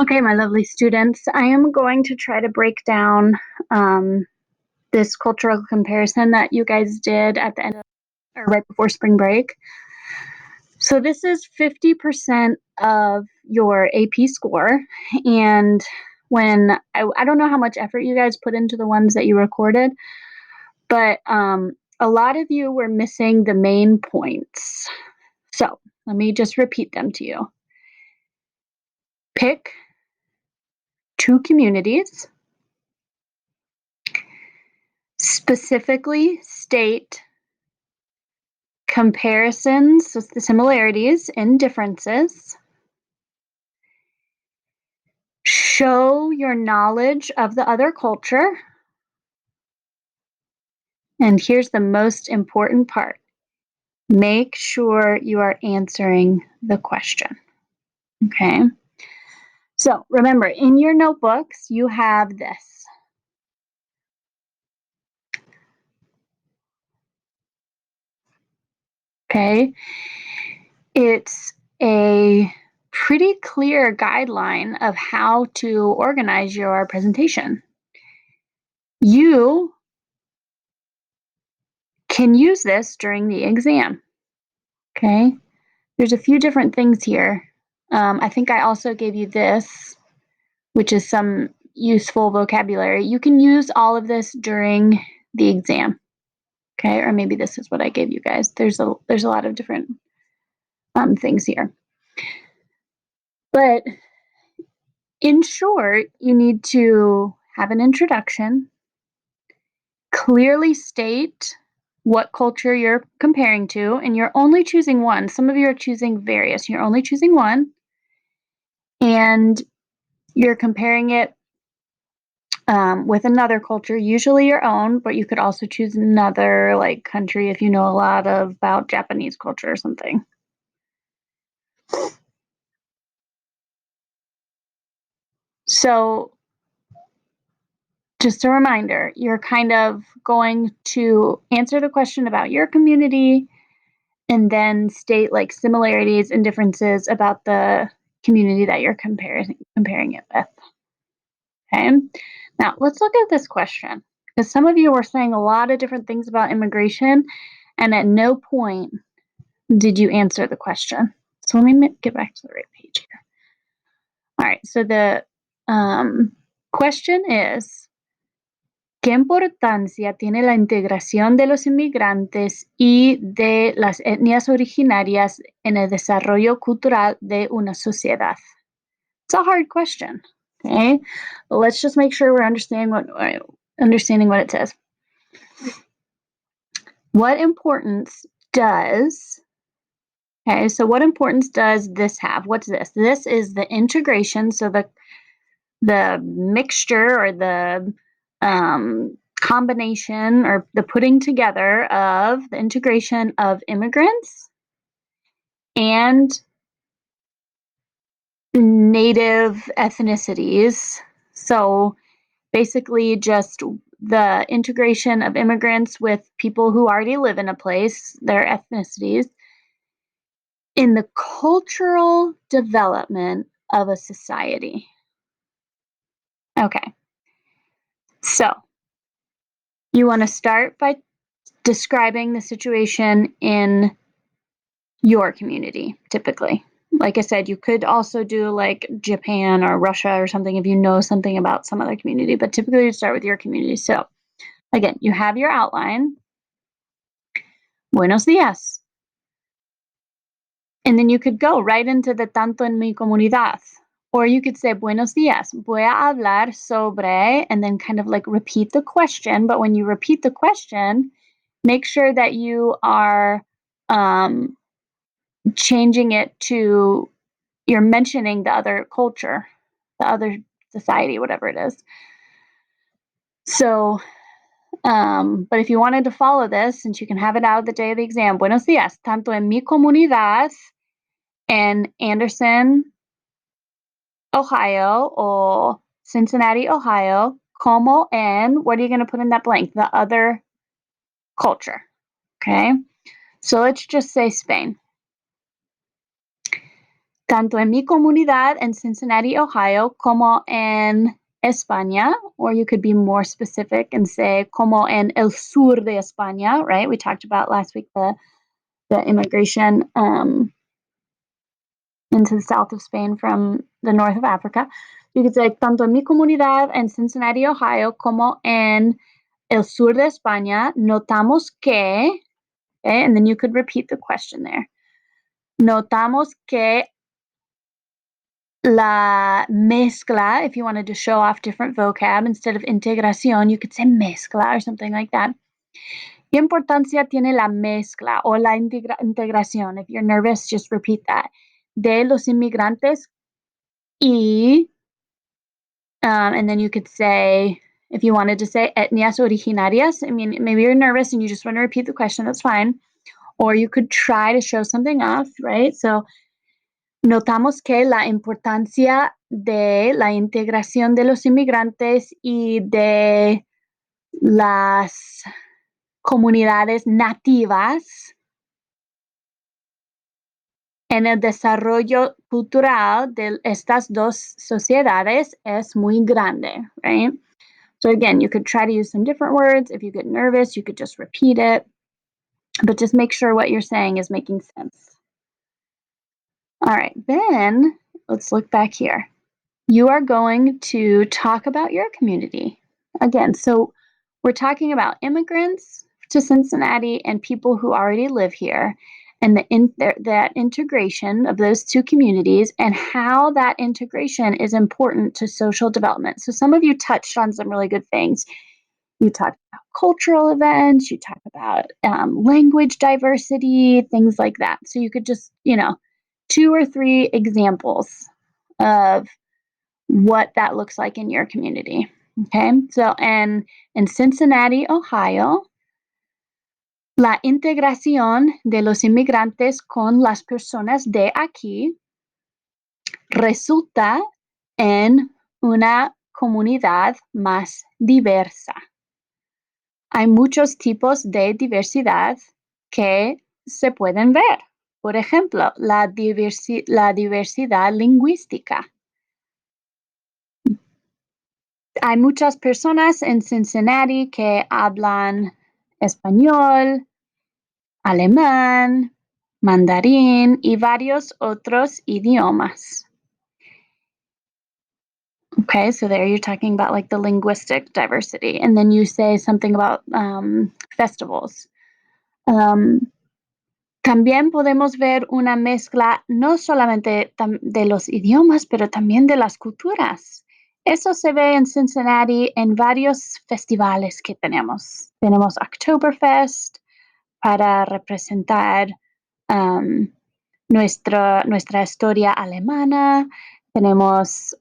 Okay, my lovely students, I am going to try to break down this cultural comparison that you guys did at the end of, or right before spring break. So this is 50% of your AP score. And when I don't know how much effort you guys put into the ones that you recorded, but a lot of you were missing the main points. So let me just repeat them to you. Pick 2 communities. Specifically state comparisons with the similarities and differences. Show your knowledge of the other culture. And here's the most important part. Make sure you are answering the question. Okay? So remember, in your notebooks, you have this. Okay? It's a pretty clear guideline of how to organize your presentation. You can use this during the exam. Okay? There's a few different things here. I think I also gave you this, which is some useful vocabulary. You can use all of this during the exam. Okay? Or maybe this is what I gave you guys. There's a lot of different things here. But in short, you need to have an introduction, clearly state what culture you're comparing to, and you're only choosing one. Some of you are choosing various. You're only choosing one, and you're comparing it with another culture, usually your own, but you could also choose another like country if you know a lot about Japanese culture or something. So just a reminder, you're kind of going to answer the question about your community and then state like similarities and differences about the community that you're comparing it with. Okay, now let's look at this question, because some of you were saying a lot of different things about immigration, and at no point did you answer the question. So let me get back to the right page here. All right, so the question is, ¿qué importancia tiene la integración de los inmigrantes y de las etnias originarias en el desarrollo cultural de una sociedad? It's a hard question, okay? But let's just make sure we're understanding what it says. What importance does, okay, so what importance does this have? What's this? This is the integration, so the mixture or the combination or the putting together of the integration of immigrants and native ethnicities. So basically just the integration of immigrants with people who already live in a place, their ethnicities, in the cultural development of a society. Okay. So you want to start by describing the situation in your community, typically. Like I said, you could also do like Japan or Russia or something if you know something about some other community, but typically you start with your community. So again, you have your outline. Buenos días. And then you could go right into the tanto en mi comunidad. Or you could say, buenos días, voy a hablar sobre, and then kind of like repeat the question. But when you repeat the question, make sure that you are changing it to, you're mentioning the other culture, the other society, whatever it is. So, but if you wanted to follow this, since you can have it out the day of the exam, buenos días, tanto en mi comunidad en Anderson, Ohio, or Cincinnati, Ohio, como en, what are you going to put in that blank? The other culture. Okay. So let's just say Spain. Tanto en mi comunidad en Cincinnati, Ohio, como en España, or you could be more specific and say como en el sur de España, right? We talked about last week the immigration into the south of Spain from the north of Africa. You could say tanto en mi comunidad en Cincinnati, Ohio, como en el sur de España, notamos que, okay, and then you could repeat the question there. Notamos que la mezcla, if you wanted to show off different vocab instead of integración, you could say mezcla or something like that. ¿Qué importancia tiene la mezcla o la integración? If you're nervous, just repeat that. De los inmigrantes y, and then you could say, if you wanted to say etnias originarias, I mean, maybe you're nervous and you just want to repeat the question, that's fine. Or you could try to show something off, right? So, notamos que la importancia de la integración de los inmigrantes y de las comunidades nativas en el desarrollo cultural de estas dos sociedades es muy grande, right? So again, you could try to use some different words. If you get nervous, you could just repeat it, but just make sure what you're saying is making sense. All right, then let's look back here. You are going to talk about your community. Again, so we're talking about immigrants to Cincinnati and people who already live here, and that integration of those two communities and how that integration is important to social development. So some of you touched on some really good things. You talked about cultural events, you talk about language diversity, things like that. So you could just, 2 or 3 examples of what that looks like in your community. Okay, so in Cincinnati, Ohio, la integración de los inmigrantes con las personas de aquí resulta en una comunidad más diversa. Hay muchos tipos de diversidad que se pueden ver. Por ejemplo, la diversidad lingüística. Hay muchas personas en Cincinnati que hablan español, alemán, mandarín y varios otros idiomas. Okay, so there you're talking about like the linguistic diversity. And then you say something about festivals. También podemos ver una mezcla no solamente de los idiomas, pero también de las culturas. Eso se ve en Cincinnati en varios festivales que tenemos. Tenemos Oktoberfest para representar nuestra historia alemana. Tenemos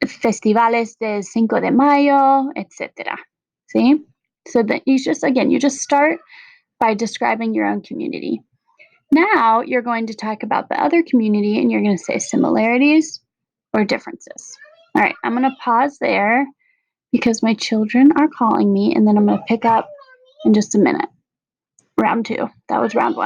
festivales del 5 de Mayo, etc. ¿Sí? So that you just start by describing your own community. Now you're going to talk about the other community and you're going to say similarities or differences. All right, I'm going to pause there because my children are calling me, and then I'm going to pick up in just a minute. Round 2. That was round 1.